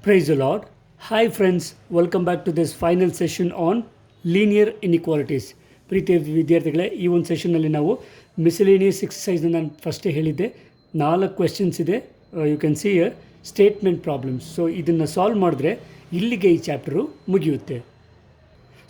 Praise the Lord. Hi friends, welcome back to this final session on linear inequalities. ಪ್ರೀತಿಯ ವಿದ್ಯಾರ್ಥಿಗಳೇ, ಈ ಒಂದು ಸೆಷನ್ನಲ್ಲಿ ನಾವು ಮಿಸಲೇನಿಯಸ್ ಎಕ್ಸಸೈಸ್ನ ನಾನು ಫಸ್ಟೇ ಹೇಳಿದ್ದೆ. 4 ಕ್ವೆಶ್ಚನ್ಸ್ ಇದೆ. You can see statement problems. So ಇದನ್ನು ಸಾಲ್ವ್ ಮಾಡಿದ್ರೆ ಇಲ್ಲಿಗೆ ಈ ಚಾಪ್ಟರು ಮುಗಿಯುತ್ತೆ.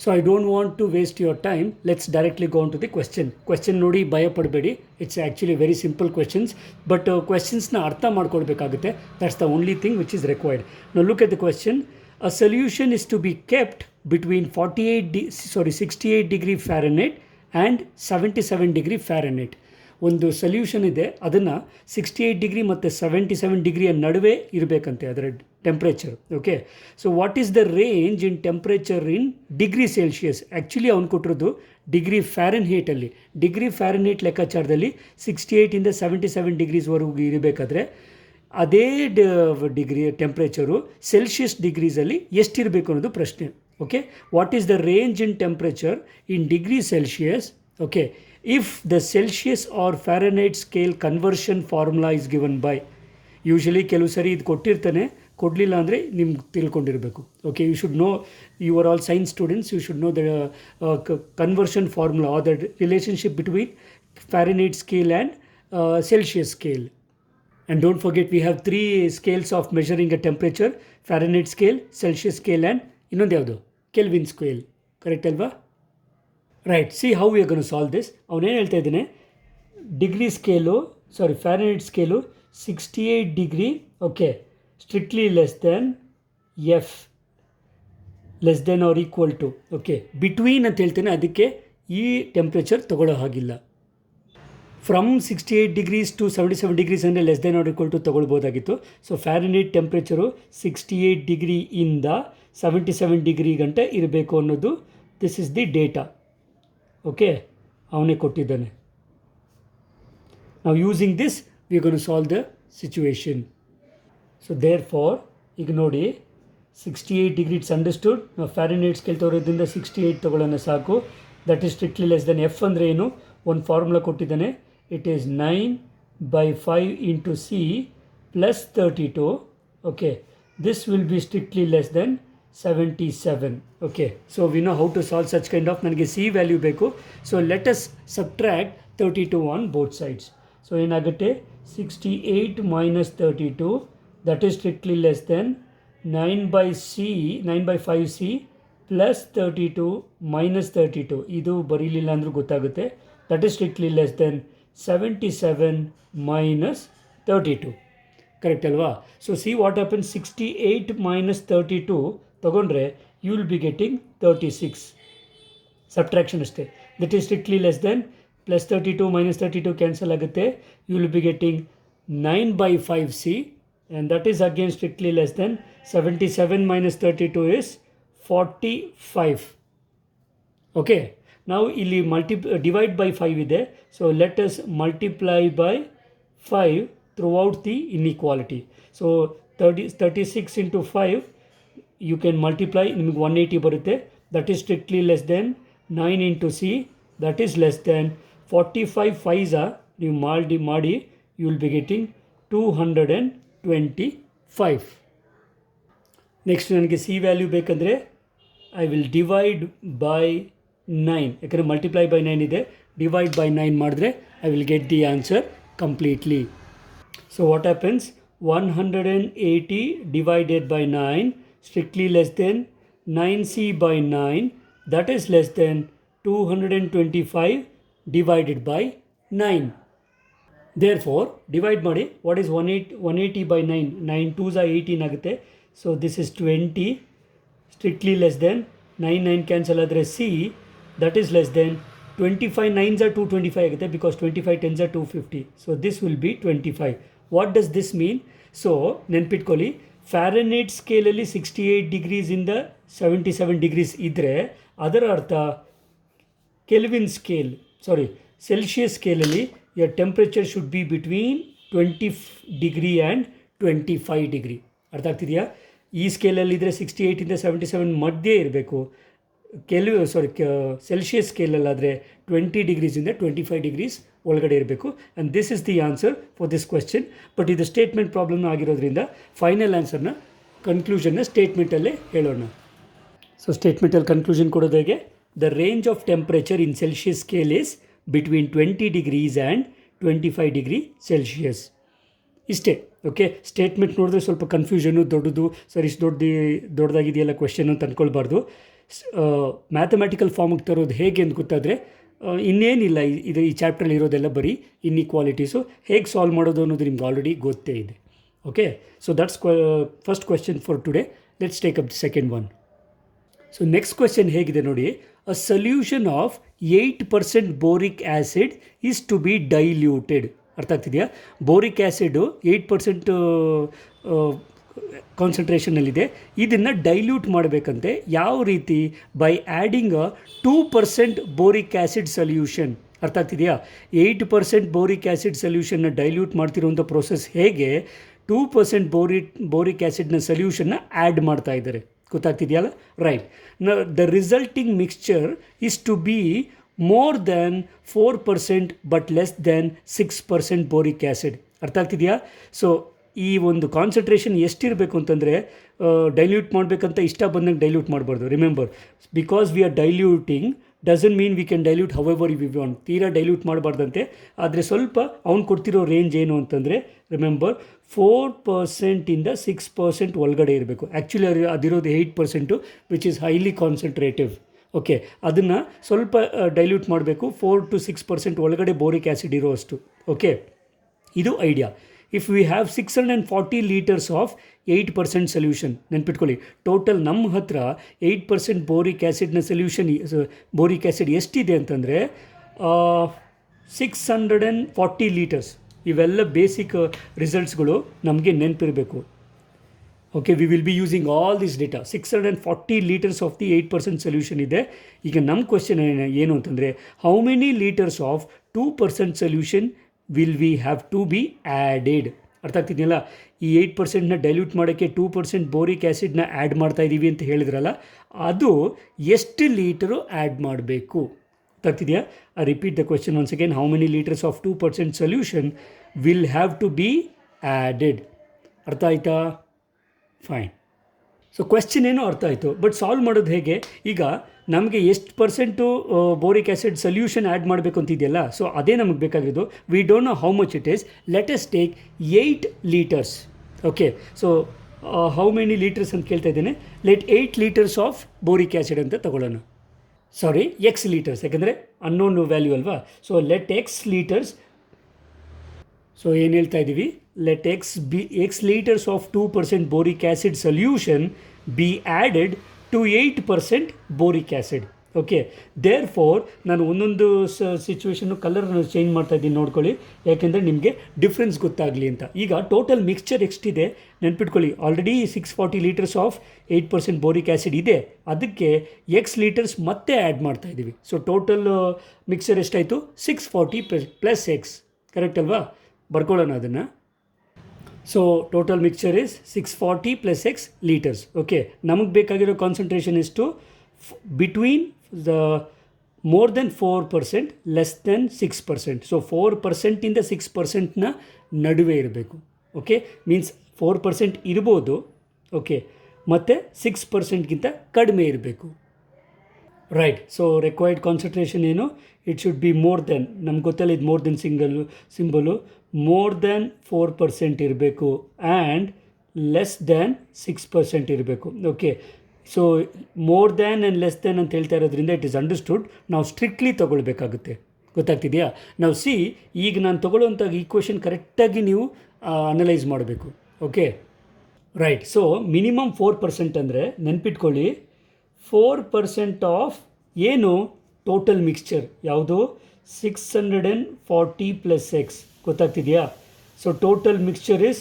So I don't want to waste your time. Let's directly go on to the question ನೋಡಿ ಭಯ ಪಡಬೇಡಿ. It's actually very simple questions, but ಕ್ವೆಶ್ಚನ್ಸ್ನ ಅರ್ಥ ಮಾಡ್ಕೊಳ್ಬೇಕಾಗುತ್ತೆ. That's the only thing which is required. Now look at the question. A solution is to be kept between 68 degree Fahrenheit and 77 degree Fahrenheit. ಒಂದು solution ಇದೆ, ಅದನ್ನು 68 degree ಮತ್ತು 77 ಡಿಗ್ರಿಯ ನಡುವೆ ಇರಬೇಕಂತೆ ಅದರ temperature. Okay, so what is the range in temperature in degree Celsius? Actually ಅವ್ನು ಕೊಟ್ಟಿರೋದು degree ಫ್ಯಾರನ್ಹೀಟಲ್ಲಿ. Degree Fahrenheit ಲೆಕ್ಕಾಚಾರದಲ್ಲಿ 68ಇಂದ 77 ಡಿಗ್ರೀಸ್ವರೆಗೂ ಇರಬೇಕಾದ್ರೆ ಅದೇ ಡಿಗ್ರಿ ಟೆಂಪ್ರೇಚರು ಸೆಲ್ಸಿಯಸ್ ಡಿಗ್ರೀಸಲ್ಲಿ ಎಷ್ಟಿರಬೇಕು ಅನ್ನೋದು ಪ್ರಶ್ನೆ. Okay, what is the range in temperature in degree Celsius? Okay, if the Celsius or Fahrenheit scale conversion formula is given by. Usually ಕೆಲವು ಸರಿ ಇದು ಕೊಟ್ಟಿರ್ತಾನೆ, ಕೊಡಲಿಲ್ಲ ಅಂದರೆ ನಿಮ್ಗೆ ತಿಳ್ಕೊಂಡಿರಬೇಕು. Okay, you should know, you are all science students, you should know the conversion formula or the relationship between Fahrenheit scale and Celsius scale. And don't forget, we have 3 scales of measuring a temperature: Fahrenheit scale, Celsius scale and ಇನ್ನೊಂದು ಯಾವುದು, Kelvin scale. Correct ಅಲ್ವಾ? Right, see how we are gonna to solve this. ಅವನೇನು ಹೇಳ್ತಾ ಇದ್ದಾನೆ, Fahrenheit scale 68 degree, okay, strictly less than or equal to, okay, between ಅಂತ ಹೇಳ್ತೇನೆ. ಅದಕ್ಕೆ ಈ ಟೆಂಪ್ರೇಚರ್ ತಗೊಳ್ಳೋ ಹಾಗಿಲ್ಲ. ಫ್ರಮ್ 68 ಡಿಗ್ರೀಸ್ ಟು 77 ಡಿಗ್ರೀಸ್ ಅಂದರೆ less than or equal to ತೊಗೊಳ್ಬೋದಾಗಿತ್ತು. ಸೊ ಫ್ಯಾರನೈಟ್ ಟೆಂಪ್ರೇಚರು 68 ಡಿಗ್ರಿಯಿಂದ 77 ಡಿಗ್ರಿ ಗಂಟ ಇರಬೇಕು ಅನ್ನೋದು, this is the data. Okay, ಅವನೇ ಕೊಟ್ಟಿದ್ದಾನೆ. ನಾವು using this we are gonna to solve the situation. So therefore ಈಗ ನೋಡಿ, 68 ಡಿಗ್ರಿ ಇಟ್ಸ್ ಅಂಡರ್ಸ್ಟುಡ್. ನಾವು ಫ್ಯಾರನೈಟ್ ಸ್ಕೇಲ್ ತಗೊಳ್ಳೋದ್ರಿಂದ 68 ತೊಗೊಳ್ಳೋಣ ಸಾಕು. That is strictly less than. F ಅಂದರೆ ಏನು, ಒಂದು ಫಾರ್ಮುಲಾ ಕೊಟ್ಟಿದ್ದಾನೆ. It is 9/5 into C plus 32. Okay, this will be strictly less than 77. Okay, so we know how to solve such kind of. ನನಗೆ C value ಬೇಕು. So let us subtract 32 on both sides. So ಏನಾಗುತ್ತೆ, 68 minus 32, that is strictly less than 9/5C plus 32 minus 32. ಇದು ಬರೀಲಿಲ್ಲ ಅಂದರೂ ಗೊತ್ತಾಗುತ್ತೆ. That is strictly less than 77 minus 32. Correct ಅಲ್ವಾ? So see what happen, 68 minus 32 ತೊಗೊಂಡ್ರೆ you will be getting 36. Subtraction ಅಷ್ಟೇ. That is strictly less than. Plus 32 minus 32 cancel ಆಗುತ್ತೆ. You will be getting 9/5C and that is again strictly less than. 77 minus 32 is 45. Okay, ನಾವು ಇಲ್ಲಿ divide by 5 ಇದೆ. So let us multiply by 5 throughout the inequality. So 36 into 5 you can multiply, ನಿಮಗೆ 180 ಬರುತ್ತೆ. That is strictly less than 9 into C, that is less than 45. 5 ನೀವು ಮಾಡಿ you will be getting 225. Next ನನಗೆ C value ಬೇಕಂದರೆ I will divide by 9. ಯಾಕಂದರೆ multiply by 9 ಇದೆ. Divide by 9 ಮಾಡಿದ್ರೆ I will get the answer completely. So what happens, 180 divided by 9 strictly less then 9C by 9, that is less than 225 divided by 9. Therefore divide ಮಾಡಿ, what is 180 by 9? 9 2s are 18 ಆಗುತ್ತೆ. So this is 20 strictly less than. 9 cancel ಆದರೆ C, that is less than 25. 9s are 225 ಆಗುತ್ತೆ, because 25 10s are 250. So this will be 25. What does this mean? So ನೆನ್ಪಿಟ್ಕೊಳ್ಳಿ, Fahrenheit ಸ್ಕೇಲಲ್ಲಿ 68 ಡಿಗ್ರೀಸಿಂದ 77 degrees ಇದ್ದರೆ ಅದರ ಅರ್ಥ Celsius ಸ್ಕೇಲಲ್ಲಿ your temperature should be between 20 degree and 25 degree. ಅರ್ಥ ಆಗ್ತಿದೆಯಾ? ಈ ಸ್ಕೇಲಲ್ಲಿದ್ದರೆ 68ಇಂದ 77 ಮಧ್ಯೆ ಇರಬೇಕು. ಸೆಲ್ಸಿಯಸ್ ಸ್ಕೇಲಲ್ಲಾದರೆ 20 ಡಿಗ್ರೀಸಿಂದ 25 ಡಿಗ್ರೀಸ್ ಒಳಗಡೆ ಇರಬೇಕು. And this is the answer for this question. But ಇದು ಸ್ಟೇಟ್ಮೆಂಟ್ ಪ್ರಾಬ್ಲಮ್ ಆಗಿರೋದ್ರಿಂದ ಫೈನಲ್ ಆನ್ಸರ್ನ ಕನ್ಕ್ಲೂಷನ್ನ ಸ್ಟೇಟ್ಮೆಂಟಲ್ಲೇ ಹೇಳೋಣ. ಸೊ ಸ್ಟೇಟ್ಮೆಂಟಲ್ಲಿ ಕನ್ಕ್ಲೂಷನ್ ಕೊಡೋದು ಹೇಗೆ, the range of temperature in Celsius scale is between 20 degrees and 25 degree Celsius. ಇಷ್ಟೇ. ಓಕೆ, ಸ್ಟೇಟ್ಮೆಂಟ್ ನೋಡಿದ್ರೆ ಸ್ವಲ್ಪ ಕನ್ಫ್ಯೂಷನು, ದೊಡ್ಡದು ಸರಿ ದೊಡ್ಡದಾಗಿದೆಯಲ್ಲ ಕ್ವೆಶ್ಚನ್ ಅಂತ ಅಂದ್ಕೊಳ್ಬಾರ್ದು. ಮ್ಯಾಥಮೆಟಿಕಲ್ ಫಾರ್ಮಿಗೆ ತರೋದು ಹೇಗೆ ಅಂತ ಗೊತ್ತಾದರೆ ಇನ್ನೇನಿಲ್ಲ, ಈ ಚಾಪ್ಟ್ರಲ್ಲಿ ಇರೋದೆಲ್ಲ ಬರೀ ಇನ್ಇಕ್ವಾಲಿಟೀಸು ಹೇಗೆ ಸಾಲ್ವ್ ಮಾಡೋದು ಅನ್ನೋದು ನಿಮ್ಗೆ ಆಲ್ರೆಡಿ ಗೊತ್ತೇ ಇದೆ. Okay, so that's first question for today. Let's take up the second one. So next question ಹೇಗಿದೆ ನೋಡಿ, a solution of 8% boric acid is to be diluted. ಅರ್ಥ ಆಗ್ತಿದೆಯಾ? Boric acid 8% ಕಾನ್ಸಂಟ್ರೇಷನಲ್ಲಿದೆ. ಇದನ್ನು ಡೈಲ್ಯೂಟ್ ಮಾಡಬೇಕಂತೆ. ಯಾವ ರೀತಿ? By adding 2% boric acid solution. ಅರ್ಥ ಆಗ್ತಿದೆಯಾ? 8% ಬೋರಿಕ್ ಆ್ಯಸಿಡ್ ಸೊಲ್ಯೂಷನ್ನ ಡೈಲ್ಯೂಟ್ ಮಾಡ್ತಿರುವಂಥ ಪ್ರೋಸೆಸ್ ಹೇಗೆ 2% ಬೋರಿಕ್ ಆ್ಯಸಿಡ್ನ ಸೊಲ್ಯೂಷನ್ನ ಆ್ಯಡ್ ಮಾಡ್ತಾ ಇದ್ದಾರೆ. ಗೊತ್ತಾಗ್ತಿದೆಯಲ್ಲ? Right. The resulting mixture is to be more than 4% but less than 6% boric acid. ಅರ್ಥ ಆಗ್ತಿದೆಯಾ? ಸೊ ಈ ಒಂದು ಕಾನ್ಸಂಟ್ರೇಷನ್ ಎಷ್ಟಿರಬೇಕು ಅಂತಂದರೆ, ಡೈಲ್ಯೂಟ್ ಮಾಡಬೇಕಂತ ಇಷ್ಟ ಬಂದಂಗೆ ಡೈಲ್ಯೂಟ್ ಮಾಡಬಾರ್ದು. Remember, because we are diluting doesn't mean we can dilute how ever we want. ತೀರಾ ಡೈಲ್ಯೂಟ್ ಮಾಡಬಾರ್ದಂತೆ. ಆದರೆ ಸ್ವಲ್ಪ ಅವ್ನು ಕೊಡ್ತಿರೋ ರೇಂಜ್ ಏನು ಅಂತಂದರೆ, ರಿಮೆಂಬರ್ 4% 6% ಒಳಗಡೆ ಇರಬೇಕು. ಆ್ಯಕ್ಚುಲಿ ಅದಿರೋದು 8%, which is highly concentrative. Okay, ಅದನ್ನು ಸ್ವಲ್ಪ ಡೈಲ್ಯೂಟ್ ಮಾಡಬೇಕು. 4 to 6% ಒಳಗಡೆ ಬೋರಿಕ್ ಆ್ಯಸಿಡ್ ಇರೋ ಅಷ್ಟು. ಓಕೆ, ಇದು idea. If we have 640 litres of 8% solution, ನೆನ್ಪಿಟ್ಕೊಳ್ಳಿ, ಟೋಟಲ್ ನಮ್ಮ ಹತ್ರ 8% ಬೋರಿಕ್ ಆ್ಯಸಿಡ್ನ ಸೊಲ್ಯೂಷನ್, ಬೋರಿಕ್ ಆ್ಯಸಿಡ್ ಎಷ್ಟಿದೆ ಅಂತಂದರೆ 640 ಲೀಟರ್ಸ್. ಇವೆಲ್ಲ ಬೇಸಿಕ್ ರಿಸಲ್ಟ್ಸ್ಗಳು ನಮಗೆ ನೆನಪಿರಬೇಕು. Okay, we will be using all this data. 640 litres of the 8% solution ಇದೆ. ಈಗ ನಮ್ಮ ಕ್ವೆಶ್ಚನ್ ಏನು ಅಂತಂದರೆ, how many litres of 2% solution will we have to be added. ಅರ್ಥ ಆಗ್ತಿದೆಯಲ್ಲ? ಈ 8%ನ ಡೈಲ್ಯೂಟ್ ಮಾಡೋಕ್ಕೆ 2% ಬೋರಿಕ್ ಆ್ಯಸಿಡ್ನ ಆ್ಯಡ್ ಮಾಡ್ತಾ ಇದ್ದೀವಿ ಅಂತ ಹೇಳಿದ್ರಲ್ಲ, ಅದು ಎಷ್ಟು ಲೀಟರು ಆ್ಯಡ್ ಮಾಡಬೇಕು? ಅರ್ಥ ಆಗ್ತಿದೆಯಾ? I repeat the question once again. How many litres of 2% solution will have to be added? ಅರ್ಥ ಆಯಿತಾ? ಫೈನ್. ಸೊ ಕ್ವೆಶ್ಚನ್ ಏನೋ ಅರ್ಥ ಆಯಿತು, ಬಟ್ ಸಾಲ್ವ್ ಮಾಡೋದು ಹೇಗೆ? ಈಗ ನಮಗೆ ಎಷ್ಟು percent boric acid solution add ಮಾಡಬೇಕು ಅಂತಿದೆಯಲ್ಲ, ಸೊ ಅದೇ ನಮಗೆ ಬೇಕಾಗಿರೋದು. We don't know how much it is. Let us take 8 litres. Okay, so how many litres ಅಂತ ಕೇಳ್ತಾ ಇದ್ದೇನೆ. Let 8 litres of boric acid ಅಂತ ತಗೊಳ್ಳೋಣ. ಸಾರಿ, ಎಕ್ಸ್ ಲೀಟರ್ಸ್, ಯಾಕಂದರೆ ಅನ್ನೋನ್ ವ್ಯಾಲ್ಯೂ ಅಲ್ವಾ. So let X litres. So ಏನು ಹೇಳ್ತಾ ಇದ್ದೀವಿ? Let X litres of 2% boric acid solution be added to 8% boric acid. Okay, therefore ನಾನು ಒಂದೊಂದು ಸಿಚುವೇಷನ್ನು ಕಲರ್ನ ಚೇಂಜ್ ಮಾಡ್ತಾ ಇದ್ದೀನಿ, ನೋಡ್ಕೊಳ್ಳಿ, ಯಾಕೆಂದರೆ ನಿಮಗೆ ಡಿಫ್ರೆನ್ಸ್ ಗೊತ್ತಾಗಲಿ ಅಂತ. ಈಗ ಟೋಟಲ್ ಮಿಕ್ಸ್ಚರ್ ಎಷ್ಟಿದೆ ನೆನ್ಪಿಟ್ಕೊಳ್ಳಿ. Already 640 litres of 8% boric acid ಇದೆ. ಅದಕ್ಕೆ ಎಕ್ಸ್ ಲೀಟರ್ಸ್ ಮತ್ತೆ ಆ್ಯಡ್ ಮಾಡ್ತಾ ಇದ್ದೀವಿ. ಸೊ ಟೋಟಲ್ ಮಿಕ್ಸ್ಚರ್ ಎಷ್ಟಾಯಿತು? 640 ಪ್ಲಸ್ ಎಕ್ಸ್. ಕರೆಕ್ಟ್ ಅಲ್ವಾ? ಬರ್ಕೊಳ್ಳೋಣ ಅದನ್ನು. So total mixture is 640 plus X litres. Okay, ನಮಗೆ ಬೇಕಾಗಿರೋ ಕಾನ್ಸಂಟ್ರೇಷನ್ ಎಷ್ಟು? Between the more than 4%, less than 6%. So 4% 6%ನ ನಡುವೆ ಇರಬೇಕು. ಓಕೆ, ಮೀನ್ಸ್ 4% ಇರ್ಬೋದು. ಓಕೆ, ಮತ್ತು 6%ಗಿಂತ ಕಡಿಮೆ ಇರಬೇಕು. ರೈಟ್. ಸೊ ರಿಕ್ವೈರ್ಡ್ ಕಾನ್ಸಂಟ್ರೇಷನ್ ಏನು? It should be more than, ನಮ್ಗೆ ಗೊತ್ತಲ್ಲ ಇದು more than symbol, more than 4% ಇರಬೇಕು ಆ್ಯಂಡ್ ಲೆಸ್ ದ್ಯಾನ್ 6% ಇರಬೇಕು. Okay, so more than and less than ಅಂತ ಹೇಳ್ತಾ ಇರೋದ್ರಿಂದ ಇಟ್ ಈಸ್ ಅಂಡರ್ಸ್ಟುಡ್. ನಾವು ಸ್ಟ್ರಿಕ್ಟ್ಲಿ ತೊಗೊಳ್ಬೇಕಾಗುತ್ತೆ. ಗೊತ್ತಾಗ್ತಿದೆಯಾ? ನಾವು ಈಗ ನಾನು ತೊಗೊಳ್ಳೋವಂಥ ಈಕ್ವೇಷನ್ ಕರೆಕ್ಟಾಗಿ ನೀವು ಅನಲೈಸ್ ಮಾಡಬೇಕು. Okay, right. ಸೊ ಮಿನಿಮಮ್ 4% ಅಂದರೆ ನೆನ್ಪಿಟ್ಕೊಳ್ಳಿ, 4% ಆಫ್ ಏನು? ಟೋಟಲ್ ಮಿಕ್ಸ್ಚರ್ ಯಾವುದು? 640 ಪ್ಲಸ್ ಎಕ್ಸ್. ಗೊತ್ತಾಗ್ತಿದೆಯಾ? So total mixture is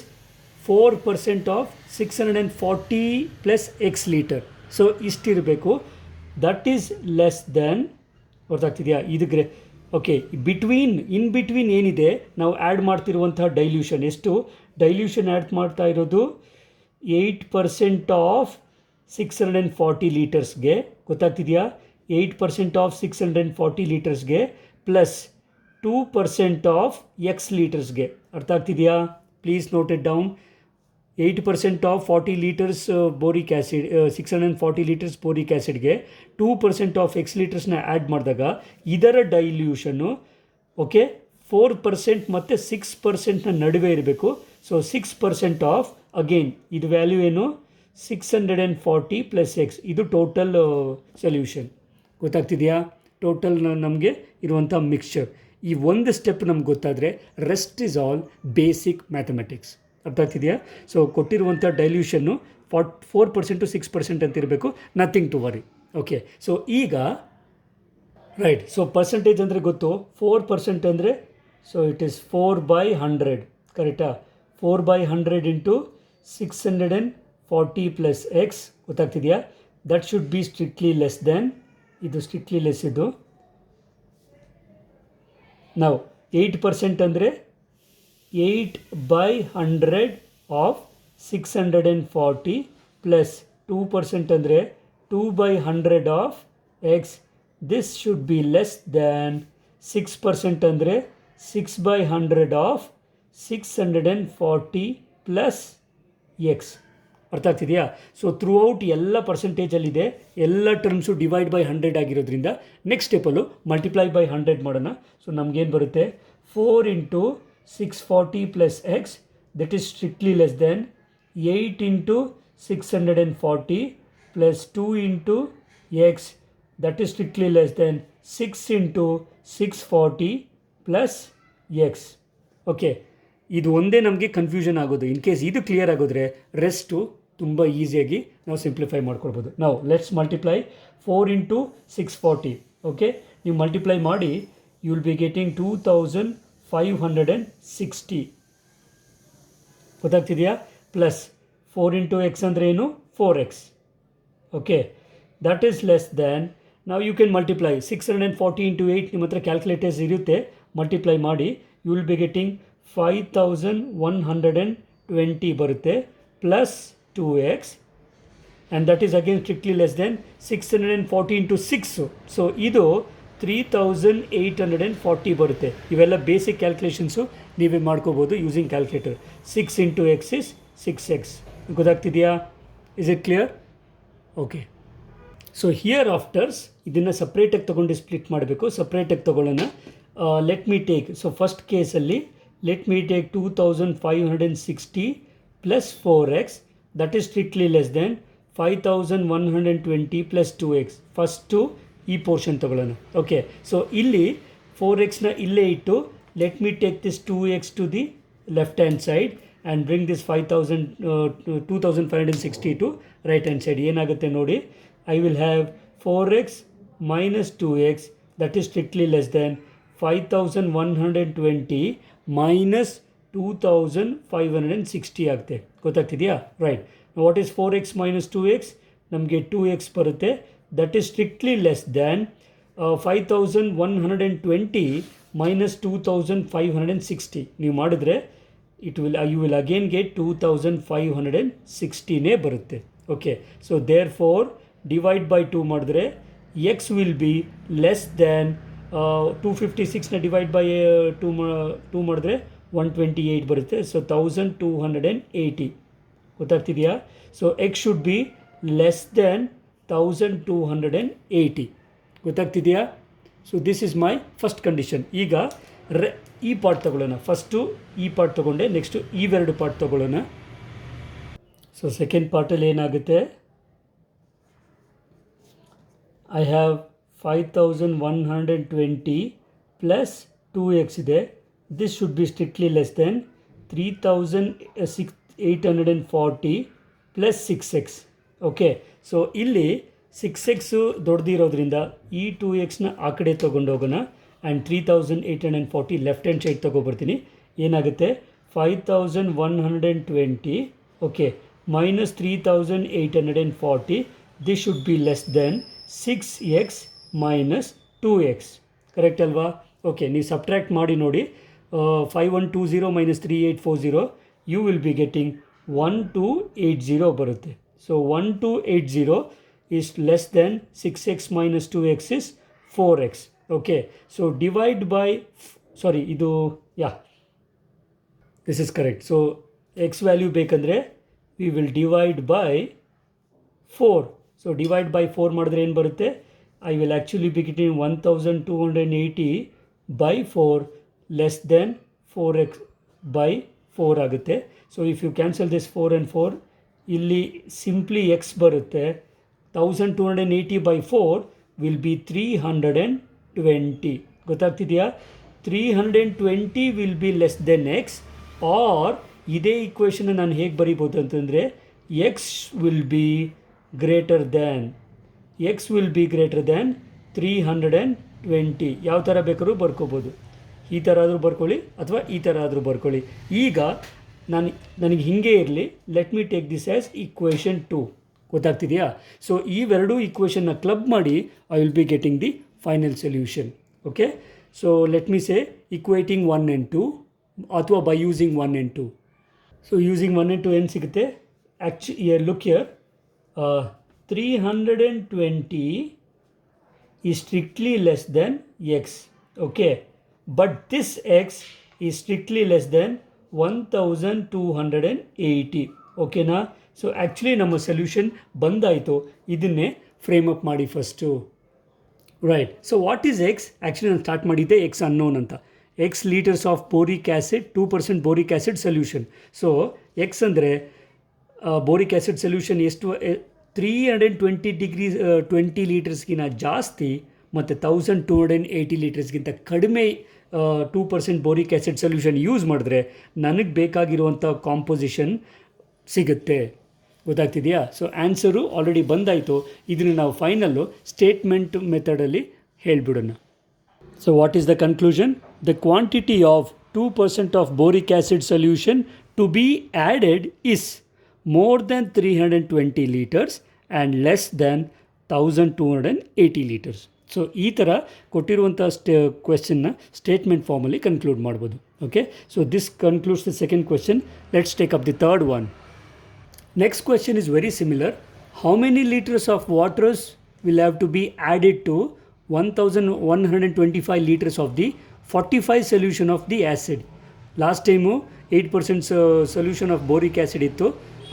4% of 640 plus X litre. So ಇಷ್ಟಿರಬೇಕು. ದಟ್ ಈಸ್ ಲೆಸ್ ದ್ಯಾನ್, ಗೊತ್ತಾಗ್ತಿದೆಯಾ? ಇದಕ್ಕೆ ಓಕೆ, ಇನ್ ಬಿಟ್ವೀನ್ ಏನಿದೆ ನಾವು ಆ್ಯಡ್ ಮಾಡ್ತಿರುವಂತಹ ಡೈಲ್ಯೂಷನ್ ಎಷ್ಟು? ಡೈಲ್ಯೂಷನ್ ಆ್ಯಡ್ ಮಾಡ್ತಾ ಇರೋದು 8% ಆಫ್ 640 ಲೀಟರ್ಸ್ಗೆ. ಗೊತ್ತಾಗ್ತಿದೆಯಾ? 8% ಆಫ್ 640 ಲೀಟರ್ಸ್ಗೆ ಪ್ಲಸ್ 2% ಆಫ್ ಎಕ್ಸ್ ಲೀಟರ್ಸ್ಗೆ. ಅರ್ಥ ಆಗ್ತಿದೆಯಾ? Please note it down. 8% of 40 litres boric acid 640 litres boric ಆ್ಯಸಿಡ್ಗೆ 2% ಆಫ್ ಎಕ್ಸ್ ಲೀಟರ್ಸ್ನ ಆ್ಯಡ್ ಮಾಡಿದಾಗ ಇದರ ಡೈಲ್ಯೂಷನ್ನು ಓಕೆ 4% ಮತ್ತು 6% ನಡುವೆ ಇರಬೇಕು. ಸೊ 6% ಆಫ್ ಅಗೇನ್ ಇದು ವ್ಯಾಲ್ಯೂ ಏನು 640 ಪ್ಲಸ್ ಎಕ್ಸ್, ಇದು ಟೋಟಲ್ ಸೊಲ್ಯೂಷನ್. ಗೊತ್ತಾಗ್ತಿದೆಯಾ? ಟೋಟಲ್ ನಮಗೆ ಇರುವಂಥ ಮಿಕ್ಸ್ಚರ್. ಈ ಒಂದು ಸ್ಟೆಪ್ ನಮ್ಗೆ ಗೊತ್ತಾದರೆ rest is all basic mathematics. ಅರ್ಥ ಆಗ್ತಿದೆಯಾ? ಸೊ ಕೊಟ್ಟಿರುವಂಥ ಡೈಲ್ಯೂಷನ್ನು 4% 6% ಅಂತ ಇರಬೇಕು. Nothing to worry. Okay, so ಈಗ ರೈಟ್. ಸೊ ಪರ್ಸೆಂಟೇಜ್ ಅಂದರೆ ಗೊತ್ತು. 4% ಅಂದರೆ ಸೊ ಇಟ್ ಈಸ್ 4/100. ಕರೆಕ್ಟಾ? 4/100 ಇಂಟು 640 ಪ್ಲಸ್ ಎಕ್ಸ್. ಗೊತ್ತಾಗ್ತಿದೆಯಾ? That should be strictly less than, ಇದು ಸ್ಟ್ರಿಕ್ಟ್ಲಿ ಲೆಸ್. ಇದು ನಾವು 8% ಅಂದರೆ 8/100 ಆಫ್ 640 ಪ್ಲಸ್ 2% ಅಂದರೆ 2/100 of X. This should be less than 6% ಅಂದರೆ 6/100 ಆಫ್ 640 ಪ್ಲಸ್ ಎಕ್ಸ್. ಅರ್ಥ ಆಗ್ತಿದೆಯಾ? ಸೊ ಥ್ರೂ ಔಟ್ ಎಲ್ಲ ಪರ್ಸೆಂಟೇಜಲ್ಲಿದೆ, ಎಲ್ಲ ಟರ್ಮ್ಸು ಡಿವೈಡ್ ಬೈ 100 ಆಗಿರೋದ್ರಿಂದ ನೆಕ್ಸ್ಟ್ ಸ್ಟೆಪ್ಪಲ್ಲೂ ಮಲ್ಟಿಪ್ಲೈ ಬೈ 100 ಮಾಡೋಣ. ಸೊ ನಮಗೇನು ಬರುತ್ತೆ 4 into 640 plus x, that is strictly less than 8 into 640 plus 2 into x, that is strictly less than 6 into 640 plus X. Okay, ಇದು ಒಂದೇ ನಮಗೆ confusion ಆಗೋದು. ಇನ್ ಕೇಸ್ ಇದು clear ಆಗೋದ್ರೆ ರೆಸ್ಟು ತುಂಬ ಈಸಿಯಾಗಿ ನಾವು ಸಿಂಪ್ಲಿಫೈ ಮಾಡ್ಕೊಳ್ಬೋದು. ನಾವು ಲೆಟ್ಸ್ ಮಲ್ಟಿಪ್ಲೈ 4 ಇಂಟು 640. ಓಕೆ, ನೀವು ಮಲ್ಟಿಪ್ಲೈ ಮಾಡಿ ಯು ವಿಲ್ ಬಿ ಗೆಟಿಂಗ್ 2560. ಗೊತ್ತಾಗ್ತಿದೆಯಾ? ಪ್ಲಸ್ 4 ಇಂಟು ಎಕ್ಸ್ ಅಂದರೆ ಏನು 4x. Okay, that is less than, ನಾವು ಯು ಕ್ಯಾನ್ ಮಲ್ಟಿಪ್ಲೈ 640 ಇಂಟು 8. ನಿಮ್ಮ ಹತ್ರ ಕ್ಯಾಲ್ಕುಲೇಟರ್ಸ್ ಇರುತ್ತೆ, ಮಲ್ಟಿಪ್ಲೈ ಮಾಡಿ ಯು ವಿಲ್ ಬಿ ಗೆಟಿಂಗ್ 5120 ಬರುತ್ತೆ plus 2x, and that is again strictly less than 640 into 6. So ಇದು 3840 ಬರುತ್ತೆ. ಇವೆಲ್ಲ ಬೇಸಿಕ್ ಕ್ಯಾಲ್ಕುಲೇಷನ್ಸು ನೀವೇ ಮಾಡ್ಕೋಬೋದು using calculator. 6 into x is 6x. ಗೊತ್ತಾಗ್ತಿದೆಯಾ? Is it clear? Okay, so here afters ಇದನ್ನು ಸಪ್ರೇಟಾಗಿ ತೊಗೊಂಡು ಸ್ಪ್ಲಿಟ್ ಮಾಡಬೇಕು. ಸಪ್ರೇಟಾಗಿ ತೊಗೊಳ್ಳೋಣ. Let me take, so first ಕೇಸಲ್ಲಿ let me take 2560 plus 4x, that is strictly less than 5120 plus 2x. First ಈ portion ತಗೊಳ್ಳೋಣ. ಓಕೆ, ಸೊ ಇಲ್ಲಿ 4xನ ಇಲ್ಲೇ ಇಟ್ಟು let me take this 2x to the left hand side and bring this 2560 to right hand side. ಏನಾಗುತ್ತೆ ನೋಡಿ, I will have 4x minus 2x, that is strictly less than 5120 minus 2560 ಆಗುತ್ತೆ. ಗೊತ್ತಾಗ್ತಿದೆಯಾ? Right. What is 4x minus 2x? ನಮಗೆ 2x ಬರುತ್ತೆ. That is strictly less than 5120 minus 2560. ನೀವು ಮಾಡಿದ್ರೆ you will again get 2560ನೇ ಬರುತ್ತೆ. Okay, so therefore divide by 2 ಮಾಡಿದ್ರೆ x will be less than 256ನ ಡಿವೈಡ್ ಬೈ 2 ಮಾಡಿದ್ರೆ 128 ಬರುತ್ತೆ. ಸೊ 1280. ಗೊತ್ತಾಗ್ತಿದೆಯಾ? So x should be less than 1280. ಗೊತ್ತಾಗ್ತಿದೆಯಾ? So this is my first condition. ಈಗ ಈ ಪಾರ್ಟ್ ತೊಗೊಳ್ಳೋಣ. ಫಸ್ಟು ಈ ಪಾರ್ಟ್ ತೊಗೊಂಡೆ, ನೆಕ್ಸ್ಟು ಇವೆರಡು ಪಾರ್ಟ್ ತೊಗೊಳ್ಳೋಣ. ಸೊ ಸೆಕೆಂಡ್ ಪಾರ್ಟಲ್ಲಿ ಏನಾಗುತ್ತೆ, ಐ ಹ್ಯಾವ್ 5120 ಪ್ಲಸ್ 2x ಇದೆ. This should be strictly less than 3840 plus 6x. Okay, so ಇಲ್ಲಿ 6x ದೊಡ್ಡದಿರೋದ್ರಿಂದ ಈ 2xನ ಆ ಕಡೆ ತೊಗೊಂಡೋಗೋಣ ಆ್ಯಂಡ್ 3840 ಲೆಫ್ಟ್ ಹ್ಯಾಂಡ್ ಸೈಡ್ ತೊಗೊಬರ್ತೀನಿ. ಏನಾಗುತ್ತೆ 5120 okay minus 3840. This should be less than 6x minus 2x. Correct ಅಲ್ವಾ? ಓಕೆ, ನೀವು ಸಬ್ಟ್ರ್ಯಾಕ್ಟ್ ಮಾಡಿ ನೋಡಿ. 5120 ಮೈನಸ್ 3840 ಯು ವಿಲ್ ಬಿ ಗೆಟಿಂಗ್ 1280 ಬರುತ್ತೆ. So 1280 is less than 6x minus 2x is 4x. Okay, so divide by, sorry, idu, yeah, this is correct. So x value ಬೇಕಂದರೆ we will divide by 4. So divide by 4 ಮಾಡಿದ್ರೆ ಏನು ಬರುತ್ತೆ? I will actually be getting 1280 by 4 less than 4x by 4 ಆಗುತ್ತೆ. So if you cancel this 4 and 4, ಇಲ್ಲಿ simply x ಬರುತ್ತೆ. 1280 by 4 will be 320. ಗೊತ್ತಾಗ್ತಿದೆಯಾ? 320 will be less than x, or ಇದೇ equation ನಾನು ಹೇಗೆ ಬರೀಬೋದು ಅಂತಂದರೆ x will be greater than 320. ಯಾವ ಥರ ಬೇಕಾದ್ರೂ ಬರ್ಕೋಬೋದು. ಈ ಥರ ಆದರೂ ಬರ್ಕೊಳ್ಳಿ ಅಥವಾ ಈ ಥರ ಆದರೂ ಬರ್ಕೊಳ್ಳಿ. ಈಗ ನನಗೆ ಹೀಗೆ ಇರಲಿ, let me take this as equation 2. ಗೊತ್ತಾಗ್ತಿದೆಯಾ? ಸೊ ಇವೆರಡೂ ಈಕ್ವೇಷನ್ನ ಕ್ಲಬ್ ಮಾಡಿ I will be getting the final solution. Okay, so let me say equating 1 and 2 ಅಥವಾ by using 1 and 2. So using 1 and 2 ಏನು ಸಿಗುತ್ತೆ? Look here, 320 is strictly less than x. Okay, but this x is strictly less than 1280. Okay na? So actually ನಮ್ಮ solution ಬಂದಾಯಿತು. ಇದನ್ನೇ frame up ಮಾಡಿ first. Right, so what is X? Actually ನಾನು start ಮಾಡಿದ್ದೆ X unknown ಅಂತ. X litres of boric acid, 2% boric acid solution. So X ಅಂದರೆ boric acid solution ಎಷ್ಟು? 320 ಲೀಟರ್ಸ್ಗಿಂತ ಜಾಸ್ತಿ ಮತ್ತು 1280 ಲೀಟರ್ಸ್ಗಿಂತ ಕಡಿಮೆ 2% ಬೋರಿಕ್ ಆ್ಯಸಿಡ್ ಸೊಲ್ಯೂಷನ್ ಯೂಸ್ ಮಾಡಿದ್ರೆ ನನಗೆ ಬೇಕಾಗಿರುವಂಥ ಕಾಂಪೊಸಿಷನ್ ಸಿಗುತ್ತೆ. ಗೊತ್ತಾಗ್ತಿದೆಯಾ? ಸೊ ಆನ್ಸರು ಆಲ್ರೆಡಿ ಬಂದಾಯಿತು. ಇದನ್ನು ನಾವು ಫೈನಲ್ಲು ಸ್ಟೇಟ್ಮೆಂಟ್ ಮೆಥಡಲ್ಲಿ ಹೇಳಿಬಿಡೋಣ. So what is the conclusion? The quantity of 2% of boric acid solution to be added is more than 320 liters and less than 1280 liters. So ಈ ಥರ ಕೊಟ್ಟಿರುವಂಥ ಕ್ವೆಶ್ಚನ್ನ ಸ್ಟೇಟ್ಮೆಂಟ್ ಫಾರ್ಮಲ್ಲಿ ಕನ್ಕ್ಲೂಡ್ ಮಾಡ್ಬೋದು. Okay, so this concludes the second question. Let's take up the third one. Next question is very similar. How many litres of waters will have to be added to 1125 litres of the 45 solution of the acid? Last time 8% solution of boric acid ಇತ್ತು,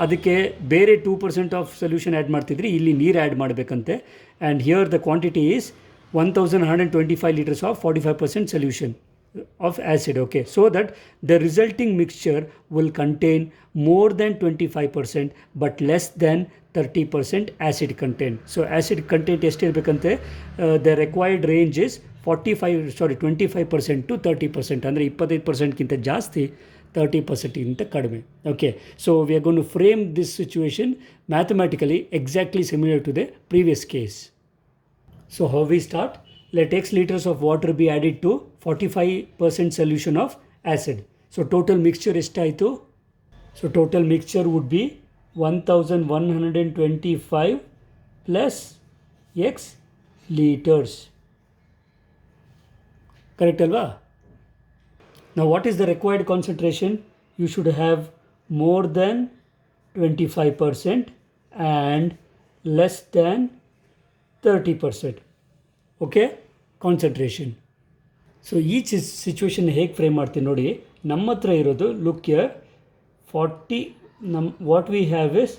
ಅದಕ್ಕೆ ಬೇರೆ 2% of solution add ಮಾಡ್ತಿದ್ರಿ, ಇಲ್ಲಿ ನೀರು add ಮಾಡಬೇಕಂತೆ. And here the quantity is 1125 litres of 45% solution of acid. Okay, so that the resulting mixture will contain more than 25% but less than 30% acid content. So acid content ಎಷ್ಟಿರಬೇಕಂತೆ? The required range is 25% to 30%, ಅಂದರೆ 25%ಗಿಂತ ಜಾಸ್ತಿ, 30%ಗಿಂತ ಕಡಿಮೆ. Okay, so we are gonna to frame this situation mathematically exactly similar to the previous case. So how we start? Let x liters of water be added to 45% solution of acid. So total mixture ಎಷ್ಟಾಯಿತು? So total mixture would be 1125 plus x liters. Correct alva? Now what is the required concentration? You should have more than 25% and less than 30%. Okay, concentration. So ಈ situation ಹೇಗೆ frame ಮಾಡ್ತೀನಿ ನೋಡಿ. ನಮ್ಮ ಹತ್ರ ಇರೋದು look here, what we have is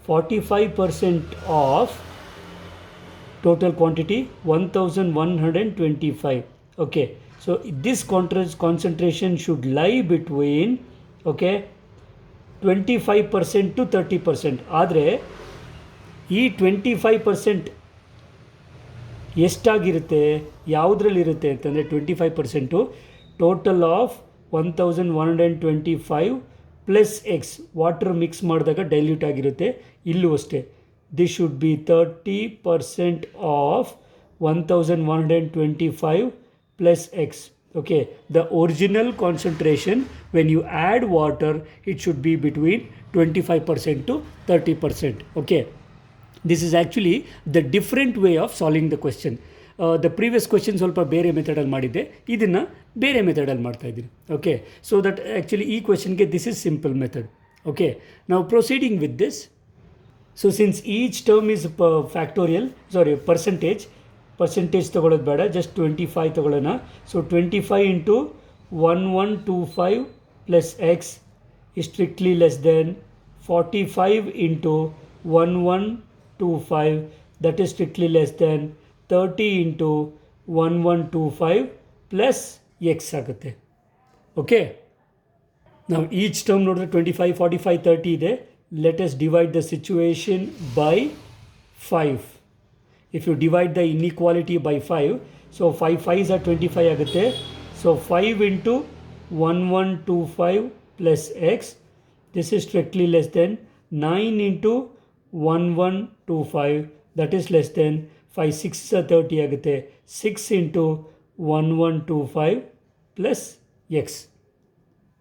45% of total quantity 1125. Okay, so this concentration should ಲೈ between 25% to 30%. ಆದರೆ ಈ 25% ಎಷ್ಟಾಗಿರುತ್ತೆ, ಯಾವುದ್ರಲ್ಲಿರುತ್ತೆ ಅಂತಂದರೆ 25% total of 1125 plus X water mix ಮಾಡಿದಾಗ ಡೈಲ್ಯೂಟ್ ಆಗಿರುತ್ತೆ. ಇಲ್ಲೂ ಅಷ್ಟೇ, this should be 30% of 1125 plus X. Okay, the original concentration when you add water it should be between 25% to 30%. Okay, this is actually the different way of solving the question. The previous question ಸ್ವಲ್ಪ ಬೇರೆ ಮೆಥಡಲ್ಲಿ ಮಾಡಿದ್ದೆ, ಇದನ್ನು ಬೇರೆ ಮೆಥಡಲ್ಲಿ ಮಾಡ್ತಾಯಿದ್ದೀನಿ. Okay, so that actually ಈ ಕ್ವೆಶನ್ಗೆ this is simple method. Okay, ನಾವು proceeding with this. So since each term is percentage ತೊಗೊಳ್ಳೋದು ಬೇಡ, ಜಸ್ಟ್ 25 ತೊಗೊಳ್ಳೋಣ. So 25 into 1125 plus x is strictly less than 45 into 1125, that is strictly less than 30 into 1125 plus x ಆಗುತ್ತೆ. Okay, ನಾವು each term ನೋಡಿದ್ರೆ 25, 45, 30 ಇದೆ. Let us divide the situation by 5. If you divide the inequality by 5, so 5 5s are 25 ಆಗುತ್ತೆ. So 5 into 1125 plus x, this is strictly less than 9 into 1125, that is less than 5 6s are 30 ಆಗುತ್ತೆ. 6 into 1125 plus x.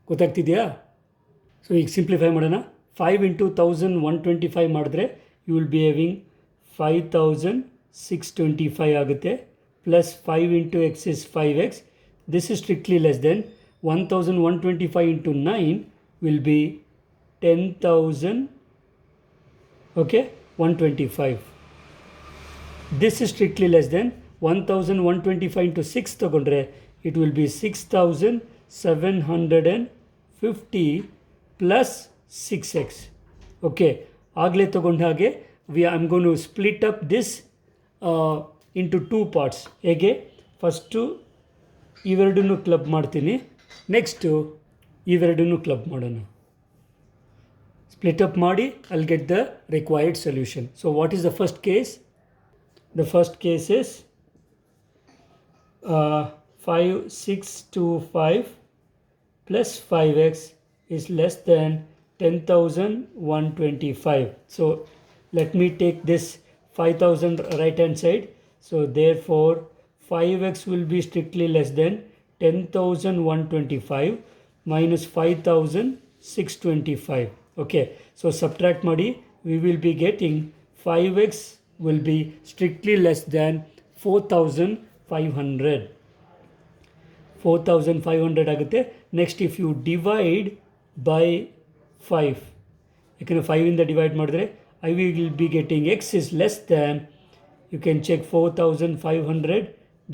ಗೊತ್ತಾಗ್ತಿದೆಯಾ? So ಈಗ simplify ಮಾಡೋಣ. 5 into 1125 ಮಾಡಿದ್ರೆ you will be having 5625 ಆಗುತ್ತೆ. Plus 5 into x is 5x. This is strictly less than 1125 into 9 will be 10,000, okay, 125. This is strictly less than 1125 into 6 ತಗೊಂಡ್ರೆ it will be 6750 plus 6x. okay, ಆಗಲೇ ತಗೊಂಡ ಹಾಗೆ I'm going to split up this into 2 parts. ಹೇಗೆ? First ಇವೆರಡನ್ನು club ಮಾಡ್ತೀನಿ, next ಇವೆರಡನ್ನು club ಮಾಡೋಣ. Split up ಮಾಡಿ I'll get the required solution. So what is the first case? The first case is 5625 plus 5x is less than 10,125. So let me take this 5,000 right hand side. So therefore 5x will be strictly less than 10,125 minus 5,625. Okay, so subtract ಮಾಡಿ, we will be getting 5x will be strictly less than 4,500. 4,500 ಆಗುತ್ತೆ. Next if you divide by 5, ಯಾಕಂದರೆ 5ಇಂದ divide ಮಾಡಿದ್ರೆ I will be getting x is less than, you can check 4,500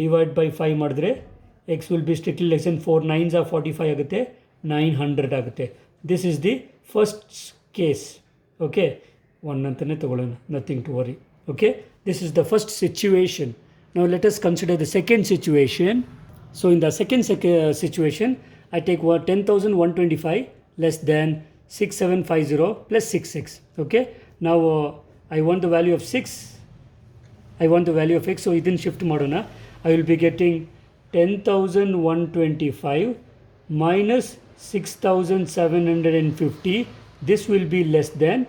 divide by 5 ಮಾಡಿದ್ರೆ x will be strictly less than 4 9s are 45 ಆಗುತ್ತೆ, 900 ಆಗುತ್ತೆ. This is the first case. okay, 1 ಅಂತಲೇ ತಗೊಳ್ಳೋಣ, nothing to worry. okay, this is the first situation. Now let us consider the second situation. So in the second situation, I take 10,125 less than 6750 plus 6x. okay, now I want the value of 6, I want the value of x. So ಇದನ್ನು shift ಮಾಡೋಣ. I will be getting 10,125 minus 6,750. This will be less than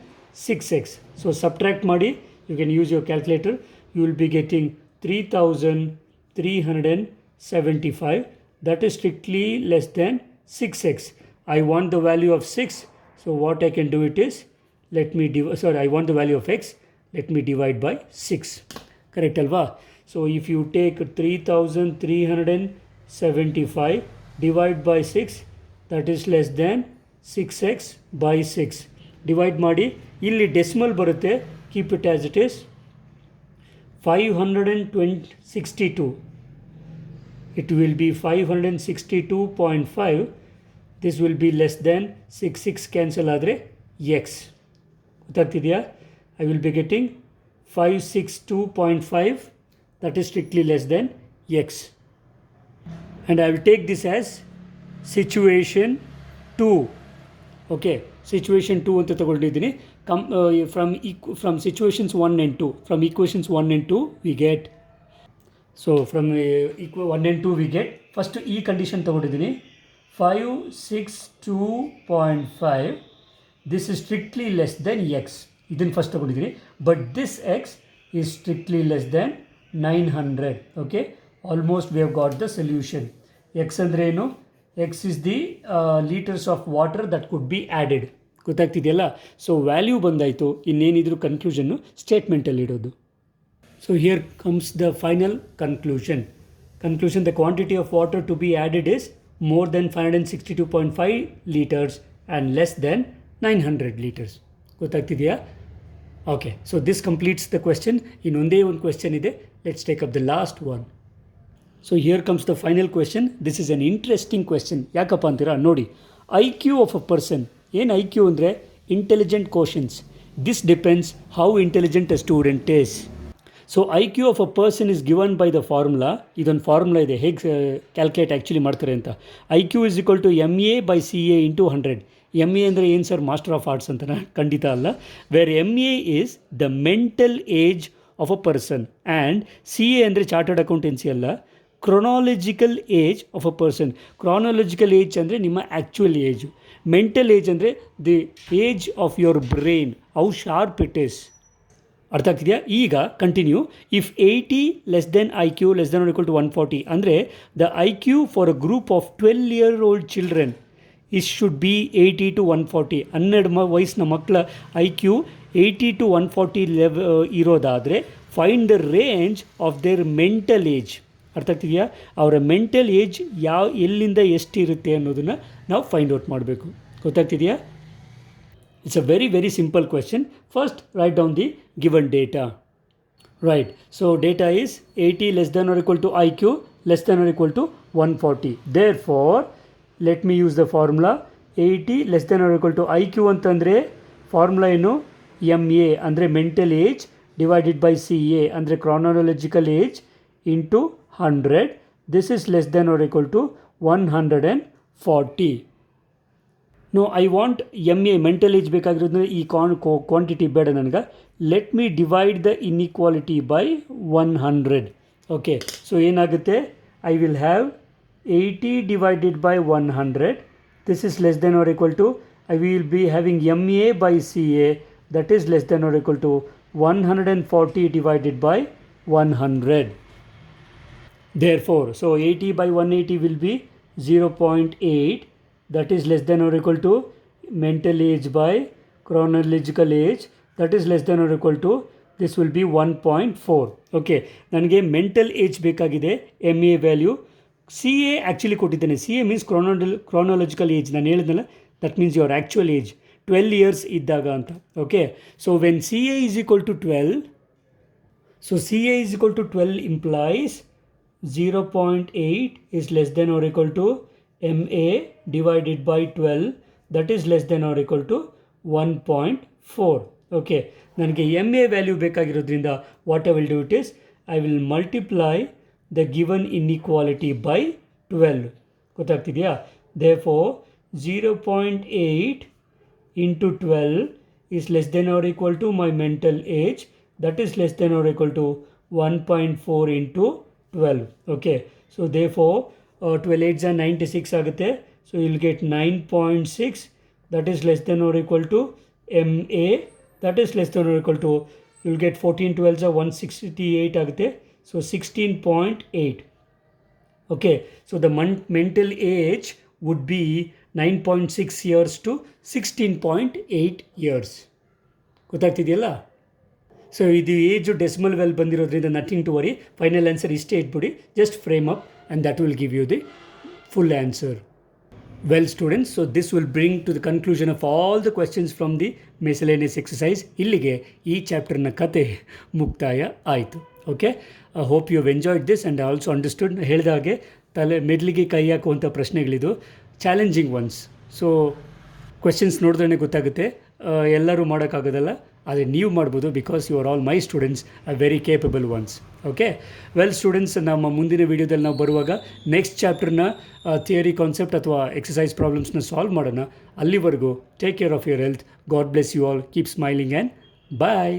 6x. So subtract ಮಾಡಿ, you can use your calculator. You will be getting 3,375. That is strictly less than 6x. I want the value of 6. So what I can do it is, I want the value of x. Let me divide by 6. Correct alva? So if you take 3,375 divide by 6, that is less than 6x by 6. Divide ಮಾಡಿ, ಇಲ್ಲಿ decimal ಬರುತ್ತೆ, keep it as it is. 562. It will be 562.5. This will be less than 6 cancel ಆದರೆ x. ಗೊತ್ತಾಗ್ತಿದೆಯಾ? I will be getting 562.5, that is strictly less than x. And I will take this as situation 2. okay, situation 2 ಅಂತ ತಗೊಂಡಿದ್ದೀನಿ. From situations 1 and 2, from equations 1 and 2 we get, so from 1 and 2 we get, first ಈ condition ತಗೊಂಡಿದ್ದೀನಿ, 562.5, this is strictly less than x. ಇದನ್ನು first ತಗೊಂಡಿದ್ದೀನಿ, but this x is strictly less than 900. okay, almost we have got the solution. x ಅಂದರೆ ಏನು? x is the liters of water that could be added. ಗೊತ್ತಾಗ್ತಿದೆಯಲ್ಲ? So value ಬಂದಾಯಿತು, ಇನ್ನೇನಿದ್ರು ಕನ್ಕ್ಲೂಷನ್ನು ಸ್ಟೇಟ್ಮೆಂಟಲ್ಲಿ ಇಡೋದು. So here comes the final conclusion. The quantity of water to be added is more than 562.5 liters and less than 900 liters. ಗೊತ್ತಾಗ್ತಿದೆಯಾ? Okay, so this completes the question. ಇನ್ನೊಂದೇ ಒಂದು question ಇದೆ, let's take up the last one. So here comes the final question. This is an interesting question. ಯಾಕಪ್ಪ ಅಂತೀರಾ? ನೋಡಿ, I Q of a person. ಏನು I Q ಅಂದರೆ intelligent quotients. This depends how intelligent a student is. So IQ of a person is given by the formula. ಇದೊಂದು formula ಇದೆ, ಹೇಗೆ calculate actually ಮಾಡ್ತಾರೆ ಅಂತ. IQ is equal to MA/CA into 100. MA ಅಂದರೆ ಏನು sir, master of arts ಅಂತನಾ? ಖಂಡಿತ ಅಲ್ಲ. Where MA is the mental age of a person and CA ಅಂದರೆ ಚಾರ್ಟರ್ಡ್ ಅಕೌಂಟೆನ್ಸಿ ಅಲ್ಲ, chronological age of a person. Chronological age ಅಂದರೆ ನಿಮ್ಮ actual age. Mental age ಅಂದರೆ the age of your brain, how sharp it is. ಅರ್ಥ ಆಗ್ತಿದೆಯಾ? ಈಗ continue. If 80 less than IQ less than or equal to 140 ಅಂದರೆ the IQ for a group of 12-year-old children is should be 80 to 140. 12 ವಯಸ್ಸಿನ ಮಕ್ಕಳ IQ 80 to 140 ಇರೋದಾದರೆ find the range of their mental age. ಅರ್ಥ ಆಗ್ತಿದೆಯಾ? ಅವರ mental age ಎಲ್ಲಿಂದ ಎಷ್ಟಿರುತ್ತೆ ಅನ್ನೋದನ್ನು ನಾವು ಫೈಂಡ್ ಔಟ್ ಮಾಡಬೇಕು. ಗೊತ್ತಾಗ್ತಿದೆಯಾ? It's a very, very simple question. First, write down the given data. Right. So, data is 80 less than or equal to IQ less than or equal to 140. Therefore, let me use the formula. 80 less than or equal to IQ ಅಂತಂದರೆ formula ಏನು? MA ಅಂದರೆ mental age divided by CA ಅಂದರೆ chronological age into 100. This is less than or equal to 140. No I want MA mental age ಬೇಕಾಗಿರೋದ್ರಿಂದ ಈ quantity ಬೇಡ ನನಗೆ. Let me divide the inequality by 100. Okay, so ಏನಾಗುತ್ತೆ? I will have 80 divided by 100. This is less than or equal to, I will be having MA by CA that is less than or equal to 140 divided by 100. Therefore, so 80 by 180 will be 0.8. That is less than or equal to mental age by chronological age, that is less than or equal to, this will be 1.4. okay, ನನಗೆ mental age ಬೇಕಾಗಿದೆ, MA value. CA actually ಕೊಟ್ಟಿದ್ದೇನೆ. CA means chronological age. ನಾನು ಹೇಳಿದ್ನಲ್ಲ, that means your actual age 12 years ಇದ್ದಾಗ ಅಂತ. Okay, so when CA is equal to 12, so CA is equal to 12 implies 0.8 is less than or equal to MA divided by 12, that is less than or equal to 1.4. Okay, ನನಗೆ MA value ಬೇಕಾಗಿರೋದ್ರಿಂದ what I will do it is, I will multiply the given inequality by 12. ಗೊತ್ತಾಗ್ತಿದೆಯಾ? Therefore 0.8 into 12 is less than or equal to my mental age, that is less than or equal to 1.4 into 12. okay, so therefore 12 8s are 96 ಆಗುತ್ತೆ. So you'll get 9.6, that is less than or equal to MA, that is less than or equal to, you'll get 14 12s are 168 ಆಗುತ್ತೆ. So 16.8. okay, so the mental age would be 9.6 years to 16.8 years. ಗೊತ್ತಾಗ್ತಿದೆಯಲ್ಲ? So ಇದು age decimal value ಬಂದಿರೋದ್ರಿಂದ nothing to worry. Final answer ಇಷ್ಟೇ ಇಟ್ಬಿಡಿ, just frame up and that will give you the full answer. Well students, so this will bring to the conclusion of all the questions from the miscellaneous exercise. ಇಲ್ಲಿಗೆ ಈ ಚಾಪ್ಟರ್ನ ಕತೆ ಮುಕ್ತಾಯ ಆಯಿತು. Okay, I hope you have enjoyed this and also understood. ಹೇಳಿದ ಹಾಗೆ ಮೆಡ್ಲಿಗೆ ಕೈ ಹಾಕುವಂಥ ಪ್ರಶ್ನೆಗಳಿದು, ಚಾಲೆಂಜಿಂಗ್ ಒನ್ಸ್. ಸೊ ಕ್ವೆಶನ್ಸ್ ನೋಡಿದ್ರೆ ಗೊತ್ತಾಗುತ್ತೆ, ಎಲ್ಲರೂ ಮಾಡೋಕ್ಕಾಗೋದಲ್ಲ, ಆದರೆ ನೀವು ಮಾಡ್ಬೋದು, because you are all my students, very capable ones. Okay, well students, ನಮ್ಮ ಮುಂದಿನ ವೀಡಿಯೋದಲ್ಲಿ ನಾವು ಬರುವಾಗ ನೆಕ್ಸ್ಟ್ ಚಾಪ್ಟರ್ನ ಥಿಯರಿ ಕಾನ್ಸೆಪ್ಟ್ ಅಥವಾ ಎಕ್ಸಸೈಸ್ ಪ್ರಾಬ್ಲಮ್ಸ್ನ ಸಾಲ್ವ್ ಮಾಡೋಣ. ಅಲ್ಲಿವರೆಗೂ take care of your health. God bless you all. Keep smiling and bye.